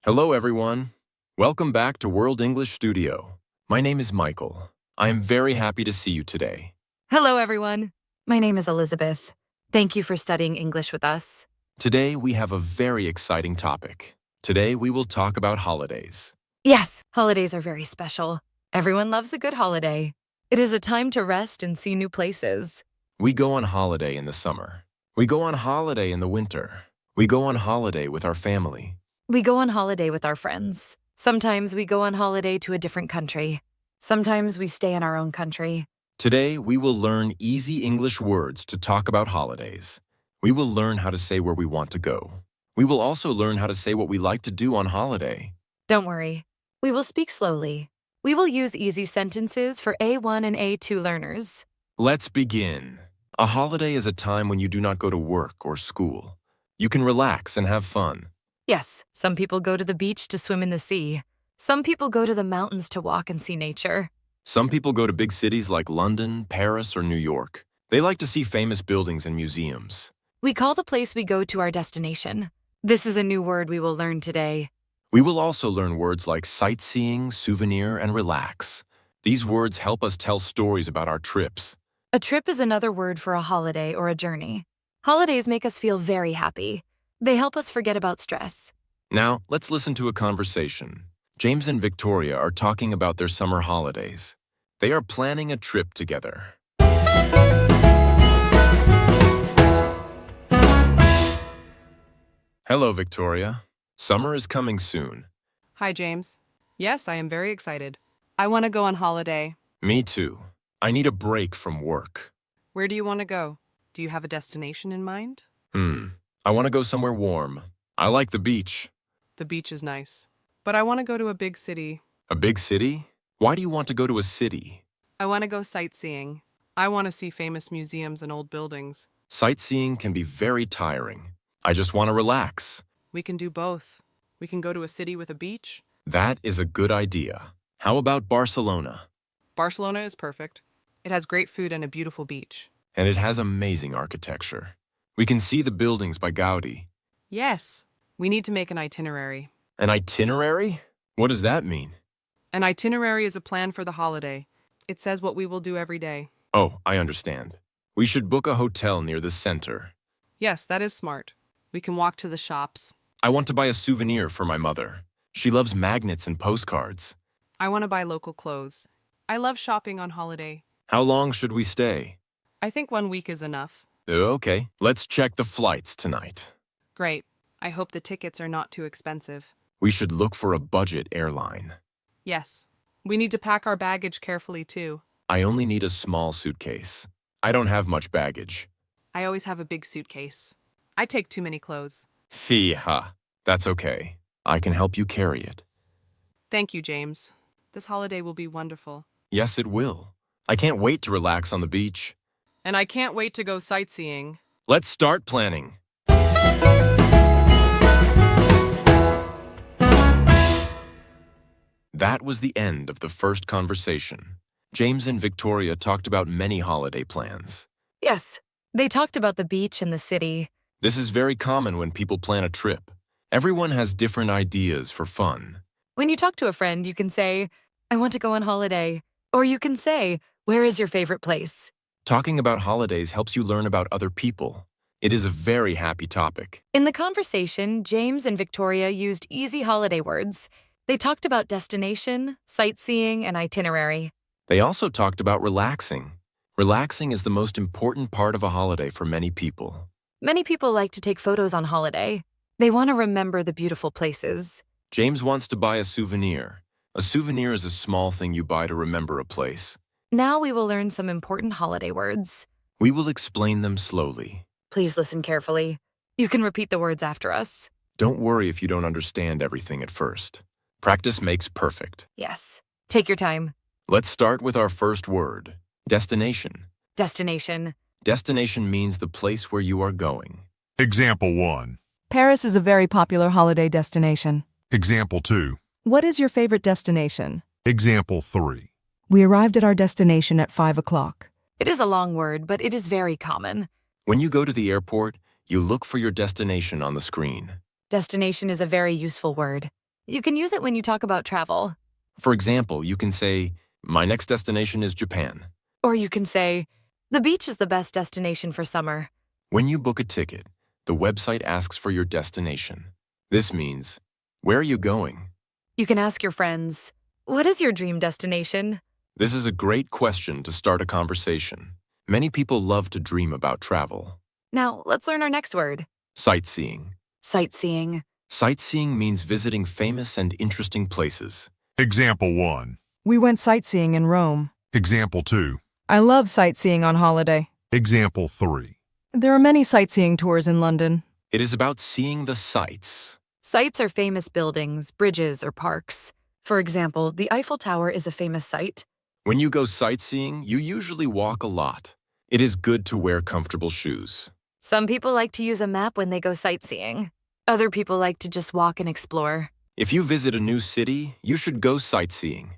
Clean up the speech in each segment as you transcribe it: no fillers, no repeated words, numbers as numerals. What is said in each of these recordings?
Hello, everyone. Welcome back to World English Studio. My name is Michael. I am very happy to see you today. Hello, everyone. My name is Elizabeth. Thank you for studying English with us. Today, we have a very exciting topic. Today, we will talk about holidays. Yes, holidays are very special. Everyone loves a good holiday. It is a time to rest and see new places. We go on holiday in the summer. We go on holiday in the winter. We go on holiday with our family. We go on holiday with our friends. Sometimes we go on holiday to a different country. Sometimes we stay in our own country. Today, we will learn easy English words to talk about holidays. We will learn how to say where we want to go. We will also learn how to say what we like to do on holiday. Don't worry. We will speak slowly. We will use easy sentences for A1 and A2 learners. Let's begin. A holiday is a time when you do not go to work or school. You can relax and have fun. Yes, some people go to the beach to swim in the sea. Some people go to the mountains to walk and see nature. Some people go to big cities like London, Paris, or New York. They like to see famous buildings and museums. We call the place we go to our destination. This is a new word we will learn today. We will also learn words like sightseeing, souvenir, and relax. These words help us tell stories about our trips. A trip is another word for a holiday or a journey. Holidays make us feel very happy. They help us forget about stress. Now, let's listen to a conversation. James and Victoria are talking about their summer holidays. They are planning a trip together. Hello, Victoria. Summer is coming soon. Hi, James. Yes, I am very excited. I want to go on holiday. Me too. I need a break from work. Where do you want to go? Do you have a destination in mind? I want to go somewhere warm. I like the beach. The beach is nice. But I want to go to a big city. A big city? Why do you want to go to a city? I want to go sightseeing. I want to see famous museums and old buildings. Sightseeing can be very tiring. I just want to relax. We can do both. We can go to a city with a beach. That is a good idea. How about Barcelona? Barcelona is perfect. It has great food and a beautiful beach. And it has amazing architecture. We can see the buildings by Gaudi. Yes. We need to make an itinerary. An itinerary? What does that mean? An itinerary is a plan for the holiday. It says what we will do every day. Oh, I understand. We should book a hotel near the center. Yes, that is smart. We can walk to the shops. I want to buy a souvenir for my mother. She loves magnets and postcards. I want to buy local clothes. I love shopping on holiday. How long should we stay? I think 1 week is enough. Okay, let's check the flights tonight. Great. I hope the tickets are not too expensive. We should look for a budget airline. Yes. We need to pack our baggage carefully, too. I only need a small suitcase. I don't have much baggage. I always have a big suitcase. I take too many clothes. Fie-ha. That's okay. I can help you carry it. Thank you, James. This holiday will be wonderful. Yes, it will. I can't wait to relax on the beach. And I can't wait to go sightseeing. Let's start planning. That was the end of the first conversation. James and Victoria talked about many holiday plans. Yes, they talked about the beach and the city. This is very common when people plan a trip. Everyone has different ideas for fun. When you talk to a friend, you can say, I want to go on holiday. Or you can say, where is your favorite place? Talking about holidays helps you learn about other people. It is a very happy topic. In the conversation, James and Victoria used easy holiday words. They talked about destination, sightseeing, and itinerary. They also talked about relaxing. Relaxing is the most important part of a holiday for many people. Many people like to take photos on holiday. They want to remember the beautiful places. James wants to buy a souvenir. A souvenir is a small thing you buy to remember a place. Now we will learn some important holiday words. We will explain them slowly. Please listen carefully. You can repeat the words after us. Don't worry if you don't understand everything at first. Practice makes perfect. Yes. Take your time. Let's start with our first word, destination. Destination. Destination means the place where you are going. Example 1. Paris is a very popular holiday destination. Example 2. What is your favorite destination? Example 3. We arrived at our destination at 5 o'clock. It is a long word, but it is very common. When you go to the airport, you look for your destination on the screen. Destination is a very useful word. You can use it when you talk about travel. For example, you can say, my next destination is Japan. Or you can say, the beach is the best destination for summer. When you book a ticket, the website asks for your destination. This means, where are you going? You can ask your friends, what is your dream destination? This is a great question to start a conversation. Many people love to dream about travel. Now, let's learn our next word. Sightseeing. Sightseeing. Sightseeing means visiting famous and interesting places. Example 1. We went sightseeing in Rome. Example 2. I love sightseeing on holiday. Example 3. There are many sightseeing tours in London. It is about seeing the sights. Sights are famous buildings, bridges, or parks. For example, the Eiffel Tower is a famous sight. When you go sightseeing, you usually walk a lot. It is good to wear comfortable shoes. Some people like to use a map when they go sightseeing. Other people like to just walk and explore. If you visit a new city, you should go sightseeing.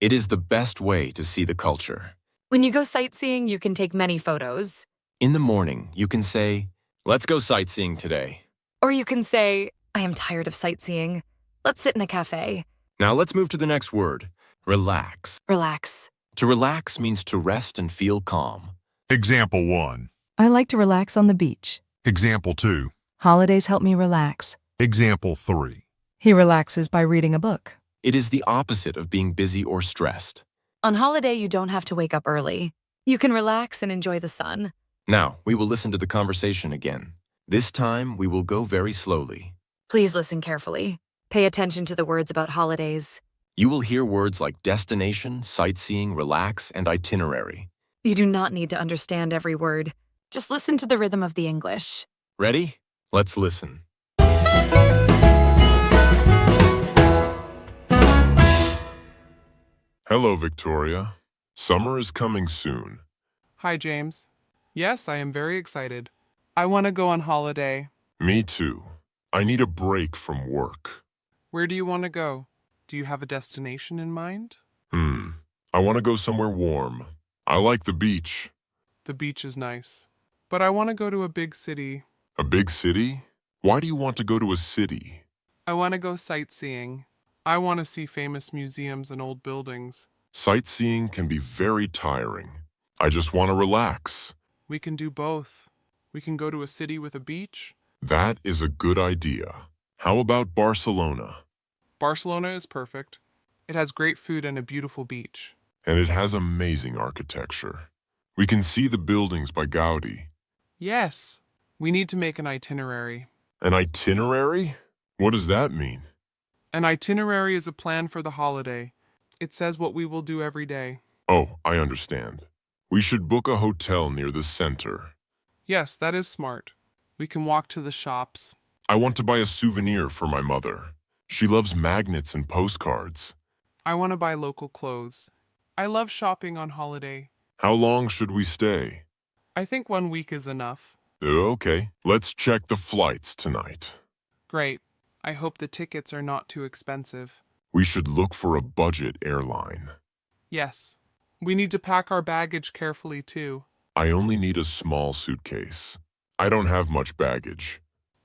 It is the best way to see the culture. When you go sightseeing, you can take many photos. In the morning, you can say, let's go sightseeing today. Or you can say, I am tired of sightseeing. Let's sit in a cafe. Now let's move to the next word, relax. Relax. To relax means to rest and feel calm. Example 1. I like to relax on the beach. Example 2. Holidays help me relax. Example 3. He relaxes by reading a book. It is the opposite of being busy or stressed. On holiday, you don't have to wake up early. You can relax and enjoy the sun. Now, we will listen to the conversation again. This time, we will go very slowly. Please listen carefully. Pay attention to the words about holidays. You will hear words like destination, sightseeing, relax, and itinerary. You do not need to understand every word. Just listen to the rhythm of the English. Ready? Let's listen. Hello, Victoria. Summer is coming soon. Hi, James. Yes, I am very excited. I want to go on holiday. Me too. I need a break from work. Where do you want to go? Do you have a destination in mind? I want to go somewhere warm. I like the beach. The beach is nice. But I want to go to a big city. A big city? Why do you want to go to a city? I want to go sightseeing. I want to see famous museums and old buildings. Sightseeing can be very tiring. I just want to relax. We can do both. We can go to a city with a beach. That is a good idea. How about Barcelona? Barcelona is perfect. It has great food and a beautiful beach. And it has amazing architecture. We can see the buildings by Gaudi. Yes, we need to make an itinerary. An itinerary? What does that mean? An itinerary is a plan for the holiday. It says what we will do every day. Oh, I understand. We should book a hotel near the center. Yes, that is smart. We can walk to the shops. I want to buy a souvenir for my mother. She loves magnets and postcards. I want to buy local clothes. I love shopping on holiday. How long should we stay? I think 1 week is enough. Okay, let's check the flights tonight. Great. I hope the tickets are not too expensive. We should look for a budget airline. Yes. We need to pack our baggage carefully too. I only need a small suitcase. I don't have much baggage.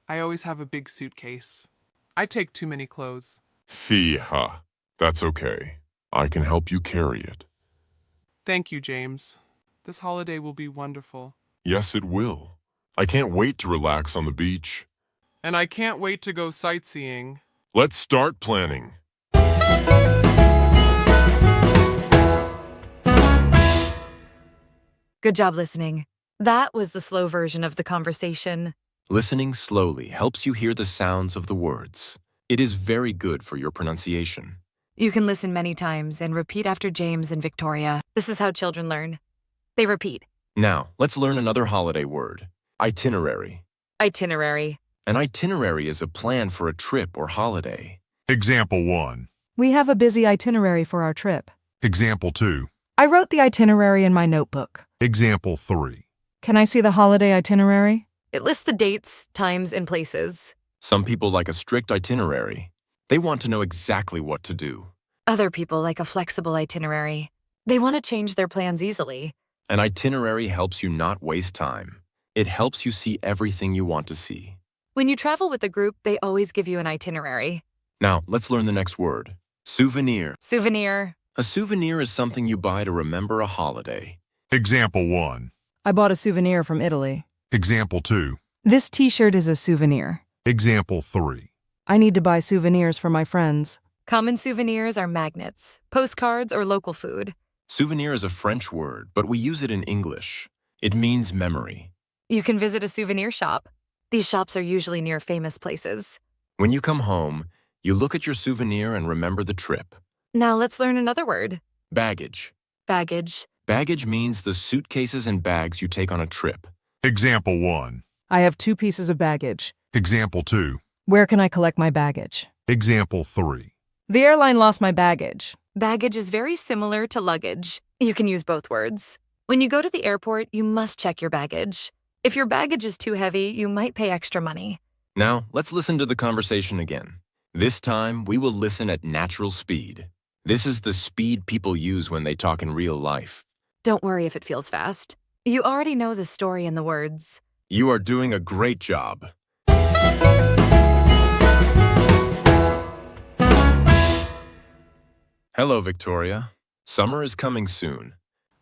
I always have a big suitcase. I take too many clothes. Fee-ha. That's okay. I can help you carry it. Thank you, James. This holiday will be wonderful. Yes, it will. I can't wait to relax on the beach. And I can't wait to go sightseeing. Let's start planning. Good job listening. That was the slow version of the conversation. Listening slowly helps you hear the sounds of the words. It is very good for your pronunciation. You can listen many times and repeat after James and Victoria. This is how children learn. They repeat. Now, let's learn another holiday word. Itinerary. Itinerary. An itinerary is a plan for a trip or holiday. Example 1. We have a busy itinerary for our trip. Example 2. I wrote the itinerary in my notebook. Example 3. Can I see the holiday itinerary? It lists the dates, times, and places. Some people like a strict itinerary. They want to know exactly what to do. Other people like a flexible itinerary. They want to change their plans easily. An itinerary helps you not waste time. It helps you see everything you want to see. When you travel with a group, they always give you an itinerary. Now, let's learn the next word. Souvenir. Souvenir. A souvenir is something you buy to remember a holiday. Example 1. I bought a souvenir from Italy. Example 2. This t-shirt is a souvenir. Example 3. I need to buy souvenirs for my friends. Common souvenirs are magnets, postcards, or local food. Souvenir is a French word, but we use it in English. It means memory. You can visit a souvenir shop. These shops are usually near famous places. When you come home, you look at your souvenir and remember the trip. Now let's learn another word. Baggage. Baggage. Baggage means the suitcases and bags you take on a trip. Example 1. I have 2 pieces of baggage. Example 2. Where can I collect my baggage? Example 3. The airline lost my baggage. Baggage is very similar to luggage. You can use both words. When you go to the airport, you must check your baggage. If your baggage is too heavy, you might pay extra money. Now, let's listen to the conversation again. This time, we will listen at natural speed. This is the speed people use when they talk in real life. Don't worry if it feels fast. You already know the story and the words. You are doing a great job. Hello, Victoria. Summer is coming soon.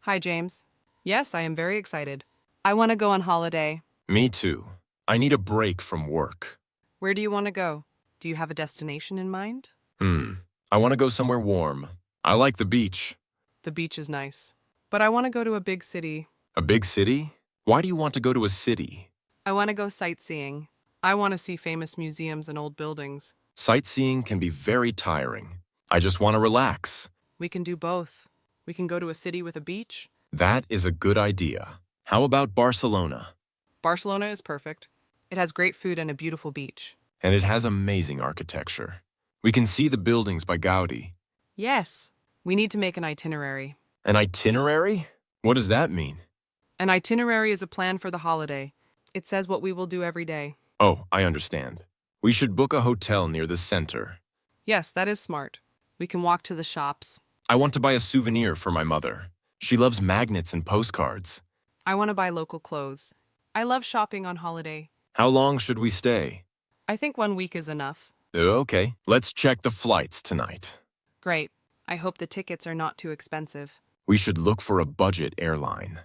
Hi, James. Yes, I am very excited. I want to go on holiday. Me too. I need a break from work. Where do you want to go? Do you have a destination in mind? I want to go somewhere warm. I like the beach. The beach is nice. But I want to go to a big city. A big city? Why do you want to go to a city? I want to go sightseeing. I want to see famous museums and old buildings. Sightseeing can be very tiring. I just want to relax. We can do both. We can go to a city with a beach. That is a good idea. How about Barcelona? Barcelona is perfect. It has great food and a beautiful beach. And it has amazing architecture. We can see the buildings by Gaudi. Yes, we need to make an itinerary. An itinerary? What does that mean? An itinerary is a plan for the holiday. It says what we will do every day. Oh, I understand. We should book a hotel near the center. Yes, that is smart. We can walk to the shops. I want to buy a souvenir for my mother. She loves magnets and postcards. I want to buy local clothes. I love shopping on holiday. How long should we stay? I think 1 week is enough. Okay, let's check the flights tonight. Great. I hope the tickets are not too expensive. We should look for a budget airline.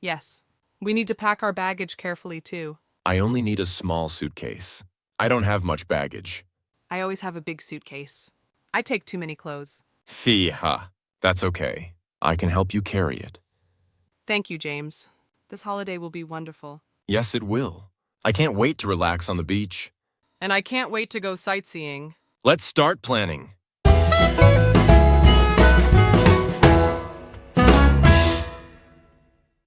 Yes. We need to pack our baggage carefully, too. I only need a small suitcase. I don't have much baggage. I always have a big suitcase. I take too many clothes. Fie-ha. That's okay. I can help you carry it. Thank you, James. This holiday will be wonderful. Yes, it will. I can't wait to relax on the beach. And I can't wait to go sightseeing. Let's start planning.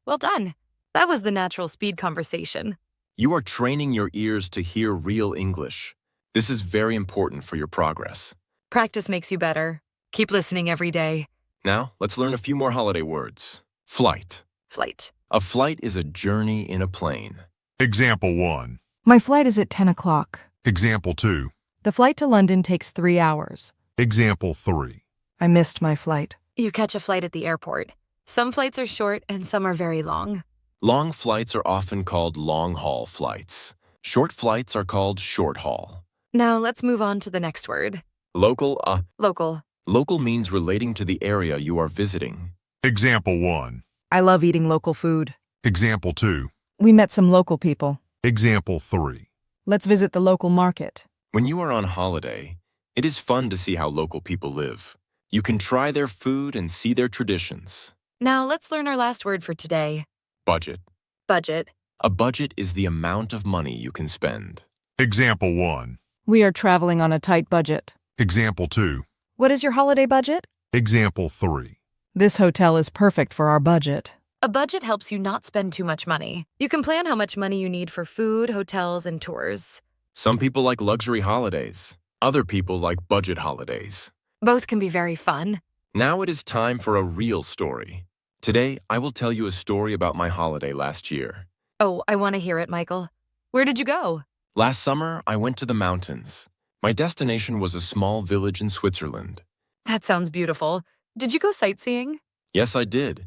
Well done. That was the natural speed conversation. You are training your ears to hear real English. This is very important for your progress. Practice makes you better. Keep listening every day. Now, let's learn a few more holiday words. Flight. Flight. A flight is a journey in a plane. Example 1. My flight is at 10 o'clock. Example 2. The flight to London takes 3 hours. Example 3. I missed my flight. You catch a flight at the airport. Some flights are short and some are very long. Long flights are often called long-haul flights. Short flights are called short-haul. Now let's move on to the next word. Local, Local. Local means relating to the area you are visiting. Example 1. I love eating local food. Example 2. We met some local people. Example 3. Let's visit the local market. When you are on holiday, it is fun to see how local people live. You can try their food and see their traditions. Now let's learn our last word for today. Budget. Budget. A budget is the amount of money you can spend. Example 1. We are traveling on a tight budget. Example 2. What is your holiday budget? Example 3. This hotel is perfect for our budget. A budget helps you not spend too much money. You can plan how much money you need for food, hotels, and tours. Some people like luxury holidays. Other people like budget holidays. Both can be very fun. Now it is time for a real story. Today, I will tell you a story about my holiday last year. Oh, I want to hear it, Michael. Where did you go? Last summer, I went to the mountains. My destination was a small village in Switzerland. That sounds beautiful. Did you go sightseeing? Yes, I did.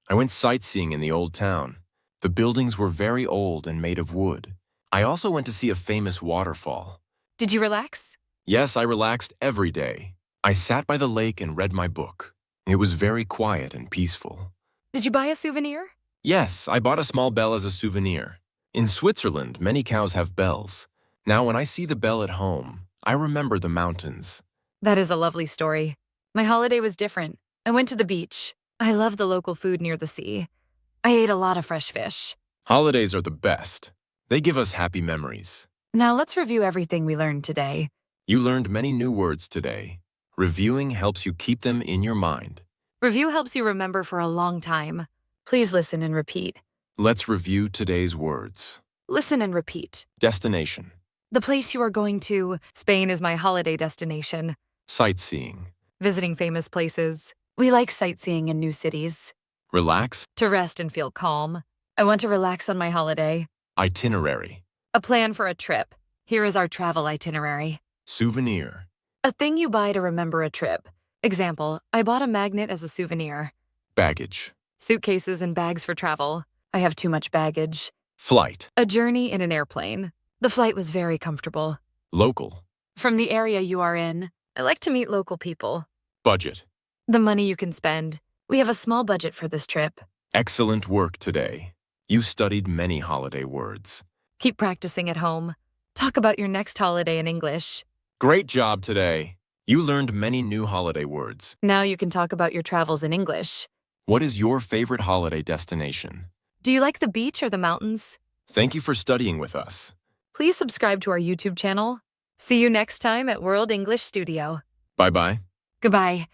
I went sightseeing in the old town. The buildings were very old and made of wood. I also went to see a famous waterfall. Did you relax? Yes, I relaxed every day. I sat by the lake and read my book. It was very quiet and peaceful. Did you buy a souvenir? Yes, I bought a small bell as a souvenir. In Switzerland, many cows have bells. Now, when I see the bell at home, I remember the mountains. That is a lovely story. My holiday was different. I went to the beach. I love the local food near the sea. I ate a lot of fresh fish. Holidays are the best. They give us happy memories. Now let's review everything we learned today. You learned many new words today. Reviewing helps you keep them in your mind. Review helps you remember for a long time. Please listen and repeat. Let's review today's words. Listen and repeat. Destination. The place you are going to. Spain is my holiday destination. Sightseeing. Visiting famous places. We like sightseeing in new cities. Relax. To rest and feel calm. I want to relax on my holiday. Itinerary. A plan for a trip. Here is our travel itinerary. Souvenir. A thing you buy to remember a trip. Example, I bought a magnet as a souvenir. Baggage. Suitcases and bags for travel. I have too much baggage. Flight. A journey in an airplane. The flight was very comfortable. Local. From the area you are in. I like to meet local people. Budget. The money you can spend. We have a small budget for this trip. Excellent work today. You studied many holiday words. Keep practicing at home. Talk about your next holiday in English. Great job today. You learned many new holiday words. Now you can talk about your travels in English. What is your favorite holiday destination? Do you like the beach or the mountains? Thank you for studying with us. Please subscribe to our YouTube channel. See you next time at World English Studio. Bye-bye. Goodbye.